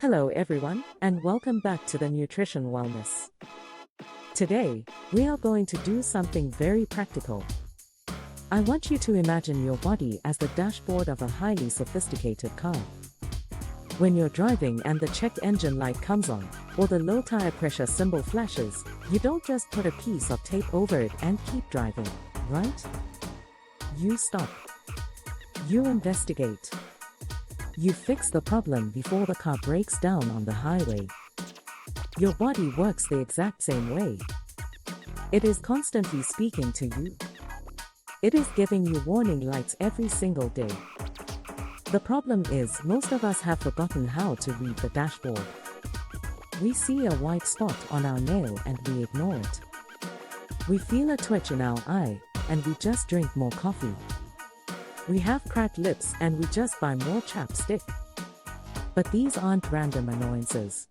Hello everyone, and welcome back to the Nutrition Wellness. Today, we are going to do something very practical. I want you to imagine your body as the dashboard of a highly sophisticated car. When you're driving and the check engine light comes on, or the low tire pressure symbol flashes, you don't just put a piece of tape over it and keep driving, right? You stop. You investigate. You fix the problem before the car breaks down on the highway. Your body works the exact same way. It is constantly speaking to you. It is giving you warning lights every single day. The problem is, most of us have forgotten how to read the dashboard. We see a white spot on our nail and we ignore it. We feel a twitch in our eye, and we just drink more coffee. We have cracked lips and we just buy more chapstick. But these aren't random annoyances.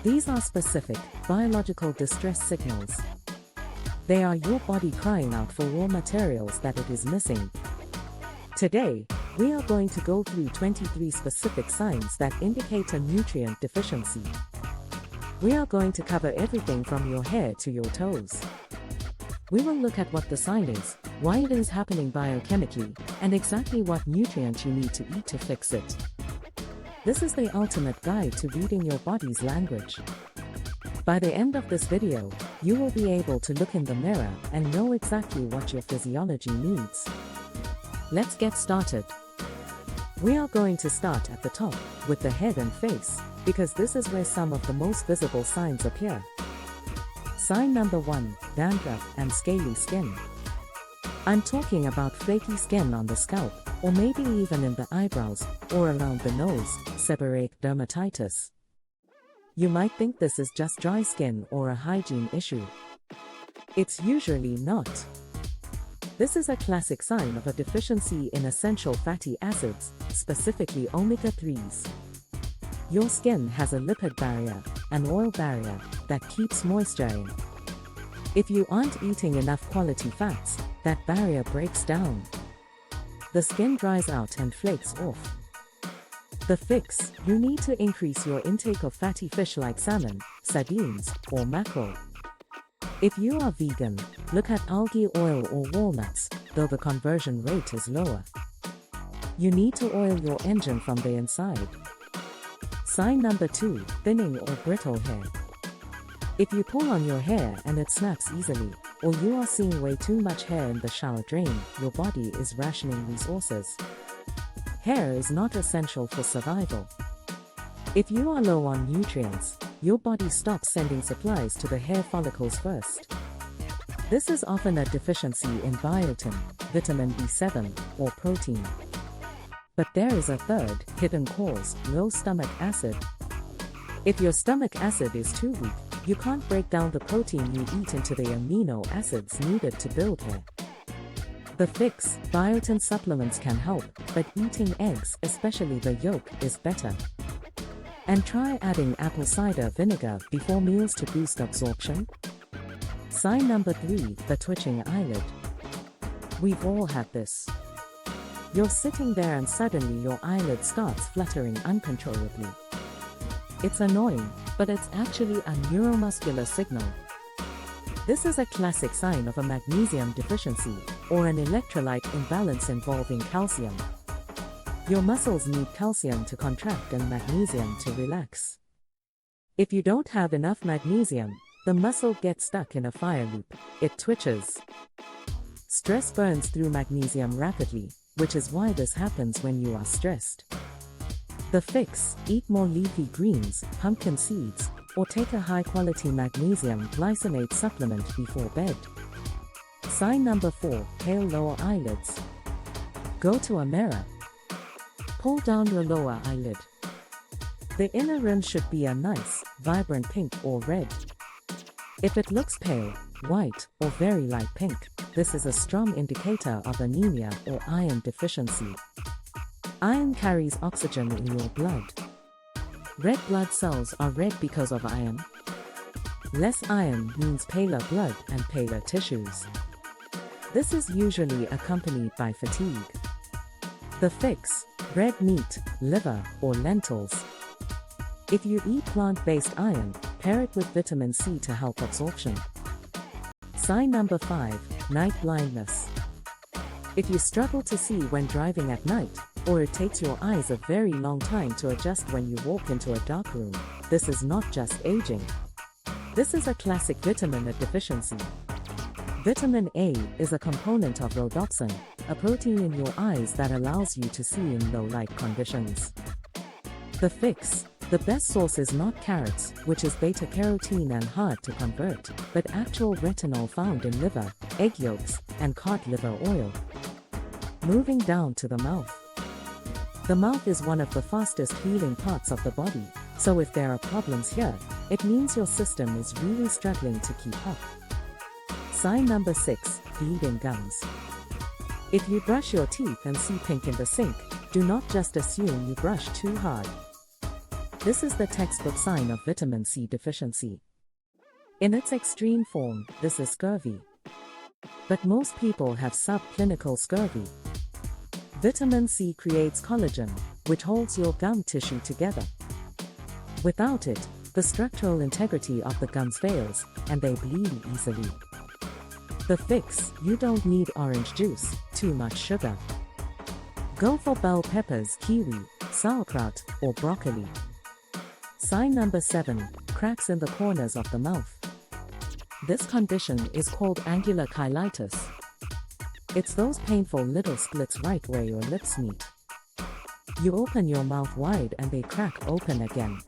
These are specific, biological distress signals. They are your body crying out for raw materials that it is missing. Today, we are going to go through 23 specific signs that indicate a nutrient deficiency. We are going to cover everything from your hair to your toes. We will look at what the sign is, why it is happening biochemically, and exactly what nutrients you need to eat to fix it. This is the ultimate guide to reading your body's language. By the end of this video, you will be able to look in the mirror and know exactly what your physiology needs. Let's get started. We are going to start at the top, with the head and face, because this is where some of the most visible signs appear. Sign number 1, dandruff and scaly skin. I'm talking about flaky skin on the scalp, or maybe even in the eyebrows, or around the nose, seborrheic dermatitis. You might think this is just dry skin or a hygiene issue. It's usually not. This is a classic sign of a deficiency in essential fatty acids, specifically omega-3s. Your skin has a lipid barrier, an oil barrier, that keeps moisture in. If you aren't eating enough quality fats, that barrier breaks down. The skin dries out and flakes off. The fix: you need to increase your intake of fatty fish like salmon, sardines, or mackerel. If you are vegan, look at algae oil or walnuts, though the conversion rate is lower. You need to oil your engine from the inside. Sign number 2, thinning or brittle hair. If you pull on your hair and it snaps easily, or you are seeing way too much hair in the shower drain, your body is rationing resources. Hair is not essential for survival. If you are low on nutrients, your body stops sending supplies to the hair follicles first. This is often a deficiency in biotin, vitamin B7, or protein. But there is a third, hidden cause: low stomach acid. If your stomach acid is too weak, you can't break down the protein you eat into the amino acids needed to build hair. The fix: biotin supplements can help, but eating eggs, especially the yolk, is better. And try adding apple cider vinegar before meals to boost absorption. Sign number 3, the twitching eyelid. We've all had this. You're sitting there and suddenly your eyelid starts fluttering uncontrollably. It's annoying, but it's actually a neuromuscular signal. This is a classic sign of a magnesium deficiency, or an electrolyte imbalance involving calcium. Your muscles need calcium to contract and magnesium to relax. If you don't have enough magnesium, the muscle gets stuck in a fire loop. It twitches. Stress burns through magnesium rapidly, which is why this happens when you are stressed. The fix: eat more leafy greens, pumpkin seeds, or take a high-quality magnesium glycinate supplement before bed. Sign number 4, pale lower eyelids. Go to a mirror. Pull down your lower eyelid. The inner rim should be a nice, vibrant pink or red. If it looks pale, white, or very light pink, this is a strong indicator of anemia or iron deficiency. Iron carries oxygen in your blood. Red blood cells are red because of iron. Less iron means paler blood and paler tissues. This is usually accompanied by fatigue. The fix: red meat, liver, or lentils. If you eat plant-based iron, pair it with vitamin C to help absorption. Sign number 5, night blindness. If you struggle to see when driving at night, or it takes your eyes a very long time to adjust when you walk into a dark room, this is not just aging. This is a classic vitamin A deficiency. Vitamin A is a component of rhodopsin, a protein in your eyes that allows you to see in low light conditions. The fix: the best source is not carrots, which is beta-carotene and hard to convert, but actual retinol found in liver, egg yolks, and cod liver oil. Moving down to the mouth. The mouth is one of the fastest healing parts of the body, so if there are problems here, it means your system is really struggling to keep up. Sign number 6, bleeding gums. If you brush your teeth and see pink in the sink, do not just assume you brush too hard. This is the textbook sign of vitamin C deficiency. In its extreme form, this is scurvy. But most people have subclinical scurvy. Vitamin C creates collagen, which holds your gum tissue together. Without it, the structural integrity of the gums fails, and they bleed easily. The fix: you don't need orange juice, too much sugar. Go for bell peppers, kiwi, sauerkraut, or broccoli. Sign number 7, cracks in the corners of the mouth. This condition is called angular cheilitis. It's those painful little splits right where your lips meet. You open your mouth wide and they crack open again.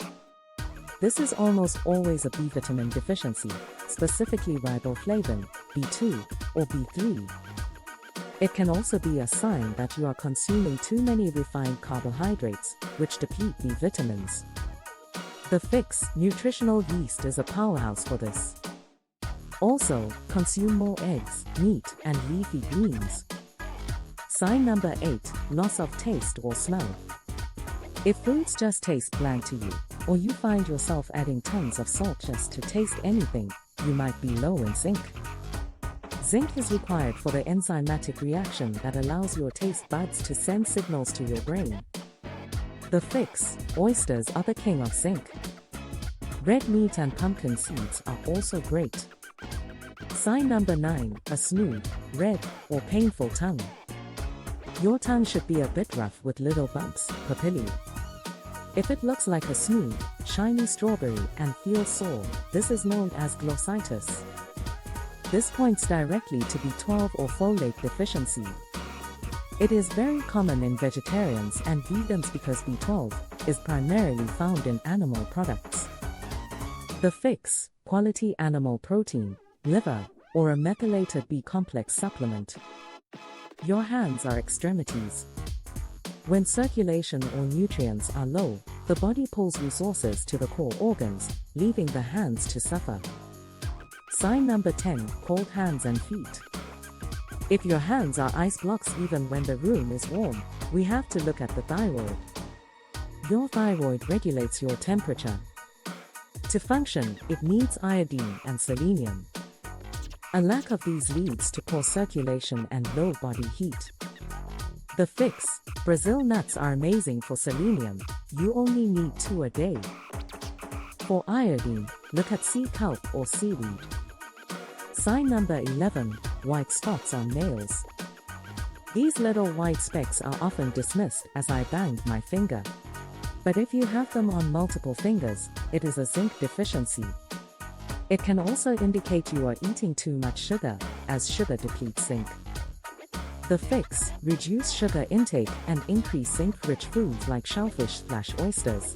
This is almost always a B vitamin deficiency, specifically riboflavin, B2, or B3. It can also be a sign that you are consuming too many refined carbohydrates, which deplete B vitamins. The fix: nutritional yeast is a powerhouse for this. Also, consume more eggs, meat, and leafy greens. Sign number 8, loss of taste or smell. If foods just taste bland to you, or you find yourself adding tons of salt just to taste anything, you might be low in zinc. Zinc is required for the enzymatic reaction that allows your taste buds to send signals to your brain. The fix: oysters are the king of zinc. Red meat and pumpkin seeds are also great. Sign number 9, a smooth, red, or painful tongue. Your tongue should be a bit rough with little bumps, papillae. If it looks like a smooth, shiny strawberry and feels sore, this is known as glossitis. This points directly to B12 or folate deficiency. It is very common in vegetarians and vegans because B12 is primarily found in animal products. The fix: quality animal protein, liver, or a methylated B-complex supplement. Your hands are extremities. When circulation or nutrients are low, the body pulls resources to the core organs, leaving the hands to suffer. Sign number 10, cold hands and feet. If your hands are ice blocks even when the room is warm, we have to look at the thyroid. Your thyroid regulates your temperature. To function, it needs iodine and selenium. A lack of these leads to poor circulation and low body heat. The fix: Brazil nuts are amazing for selenium, you only need 2 a day. For iodine, look at sea kelp or seaweed. Sign number 11, white spots on nails. These little white specks are often dismissed as I banged my finger. But if you have them on multiple fingers, it is a zinc deficiency. It can also indicate you are eating too much sugar, as sugar depletes zinc. The fix: reduce sugar intake and increase zinc-rich foods like shellfish/oysters.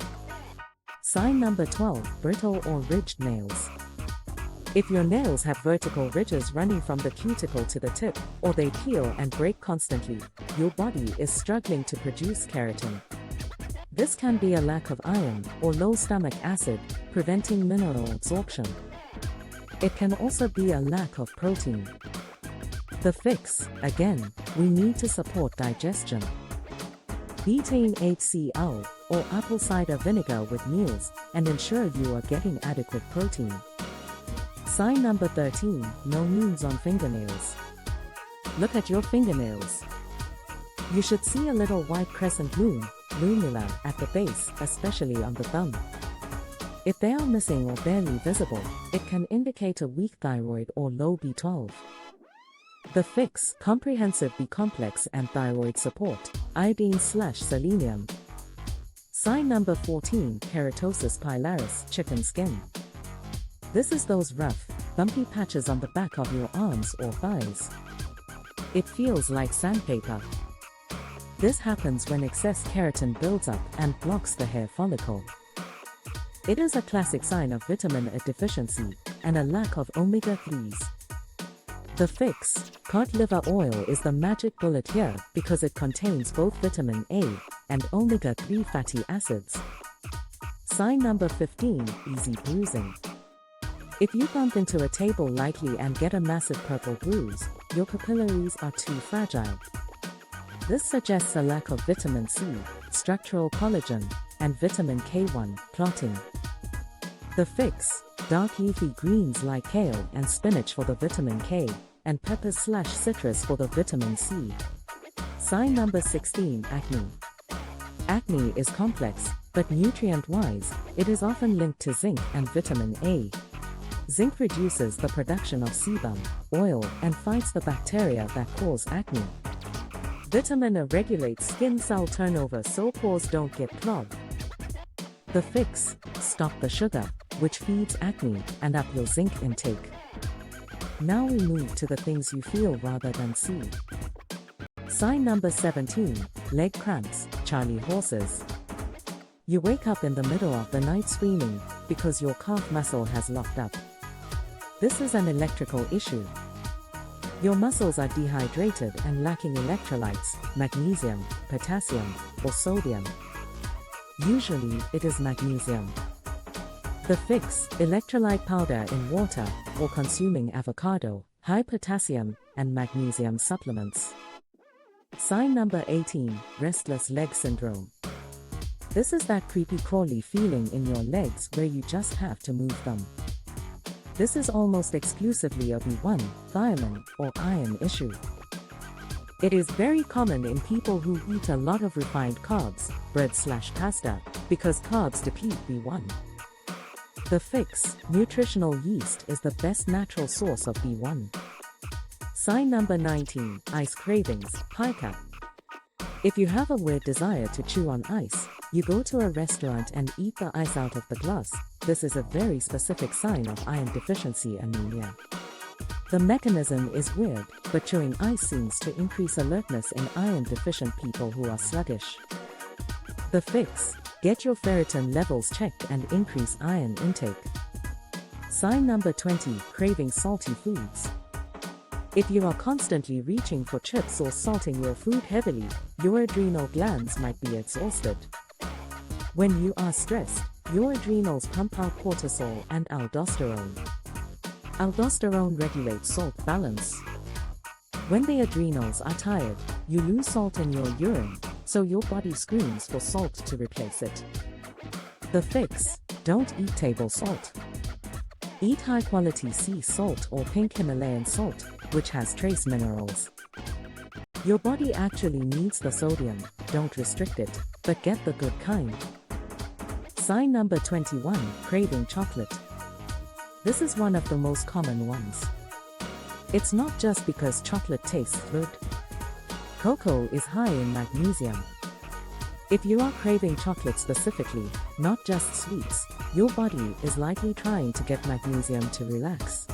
Sign number 12, brittle or ridged nails. If your nails have vertical ridges running from the cuticle to the tip, or they peel and break constantly, your body is struggling to produce keratin. This can be a lack of iron or low stomach acid, preventing mineral absorption. It can also be a lack of protein. The fix: again, we need to support digestion. Betaine HCl or apple cider vinegar with meals and ensure you are getting adequate protein. Sign number 13, no moons on fingernails. Look at your fingernails. You should see a little white crescent moon, lumula, at the base, especially on the thumb. If they are missing or barely visible, it can indicate a weak thyroid or low B12. The fix: comprehensive B-complex and thyroid support, iodine/selenium. Sign number 14, keratosis pilaris, chicken skin. This is those rough, bumpy patches on the back of your arms or thighs. It feels like sandpaper. This happens when excess keratin builds up and blocks the hair follicle. It is a classic sign of vitamin A deficiency and a lack of omega-3s. The fix: cod liver oil is the magic bullet here because it contains both vitamin A and omega-3 fatty acids. Sign number 15, easy bruising. If you bump into a table lightly and get a massive purple bruise, your capillaries are too fragile. This suggests a lack of vitamin C, structural collagen, and vitamin K1, clotting. The fix: dark leafy greens like kale and spinach for the vitamin K, and peppers/citrus for the vitamin C. Sign number 16, acne. Acne is complex, but nutrient-wise, it is often linked to zinc and vitamin A. Zinc reduces the production of sebum, oil, and fights the bacteria that cause acne. Vitamin A regulates skin cell turnover so pores don't get clogged. The fix: stop the sugar, which feeds acne, and up your zinc intake. Now we move to the things you feel rather than see. Sign number 17, leg cramps, Charlie horses. You wake up in the middle of the night screaming because your calf muscle has locked up. This is an electrical issue. Your muscles are dehydrated and lacking electrolytes, magnesium, potassium, or sodium. Usually, it is magnesium. The fix: electrolyte powder in water, or consuming avocado, high potassium, and magnesium supplements. Sign number 18, restless leg syndrome. This is that creepy crawly feeling in your legs where you just have to move them. This is almost exclusively a B1, thiamine, or iron issue. It is very common in people who eat a lot of refined carbs, bread/pasta, because carbs deplete B1. The fix: nutritional yeast is the best natural source of B1. Sign number 19, ice cravings, pica. If you have a weird desire to chew on ice, you go to a restaurant and eat the ice out of the glass. This is a very specific sign of iron deficiency anemia. The mechanism is weird, but chewing ice seems to increase alertness in iron-deficient people who are sluggish. The fix: get your ferritin levels checked and increase iron intake. Sign number 20, craving salty foods. If you are constantly reaching for chips or salting your food heavily, your adrenal glands might be exhausted. When you are stressed, your adrenals pump out cortisol and aldosterone. Aldosterone regulates salt balance. When the adrenals are tired, you lose salt in your urine, so your body screams for salt to replace it. The fix: don't eat table salt. Eat high-quality sea salt or pink Himalayan salt, which has trace minerals. Your body actually needs the sodium, don't restrict it, but get the good kind. Sign number 21, craving chocolate. This is one of the most common ones. It's not just because chocolate tastes good. Cocoa is high in magnesium. If you are craving chocolate specifically, not just sweets, your body is likely trying to get magnesium to relax.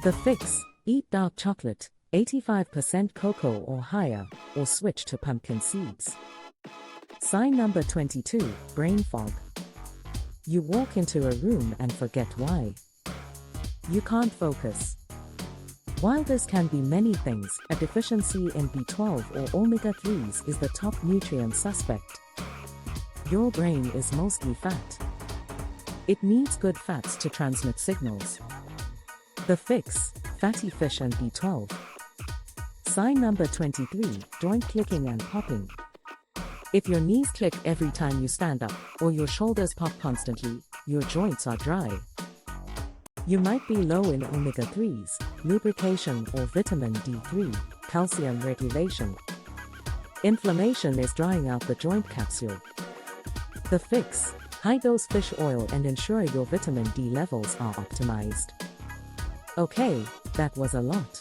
The fix: eat dark chocolate, 85% cocoa or higher, or switch to pumpkin seeds. Sign number 22, brain fog. You walk into a room and forget why. You can't focus. While this can be many things, a deficiency in B12 or omega-3s is the top nutrient suspect. Your brain is mostly fat. It needs good fats to transmit signals. The fix: fatty fish and B12. Sign number 23, joint clicking and popping. If your knees click every time you stand up, or your shoulders pop constantly, your joints are dry. You might be low in omega-3s, lubrication or vitamin D3, calcium regulation. Inflammation is drying out the joint capsule. The fix: high-dose fish oil, and ensure your vitamin D levels are optimized. Okay, that was a lot.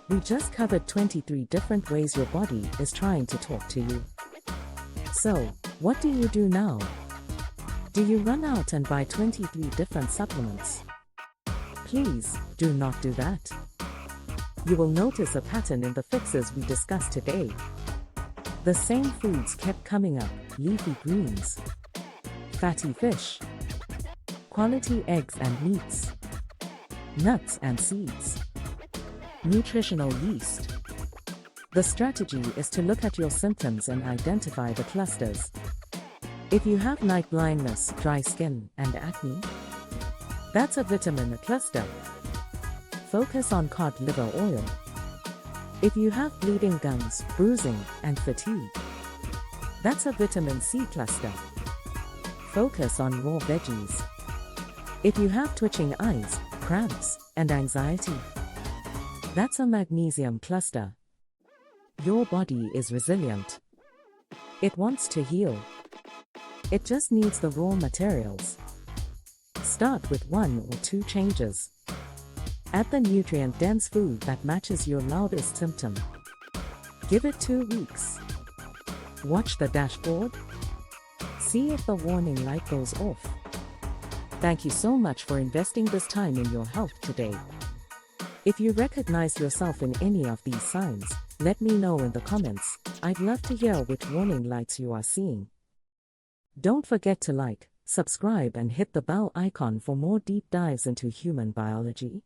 We just covered 23 different ways your body is trying to talk to you. So, what do you do now? Do you run out and buy 23 different supplements? Please, do not do that. You will notice a pattern in the fixes we discussed today. The same foods kept coming up: leafy greens, fatty fish, quality eggs and meats, nuts and seeds, nutritional yeast. The strategy is to look at your symptoms and identify the clusters. If you have night blindness, dry skin, and acne, that's a vitamin cluster. Focus on cod liver oil. If you have bleeding gums, bruising, and fatigue, that's a vitamin C cluster. Focus on raw veggies. If you have twitching eyes, cramps, and anxiety, that's a magnesium cluster. Your body is resilient. It wants to heal. It just needs the raw materials. Start with 1 or 2 changes. Add the nutrient-dense food that matches your loudest symptom. Give it 2 weeks. Watch the dashboard. See if the warning light goes off. Thank you so much for investing this time in your health today. If you recognize yourself in any of these signs, let me know in the comments. I'd love to hear which warning lights you are seeing. Don't forget to like, subscribe, and hit the bell icon for more deep dives into human biology.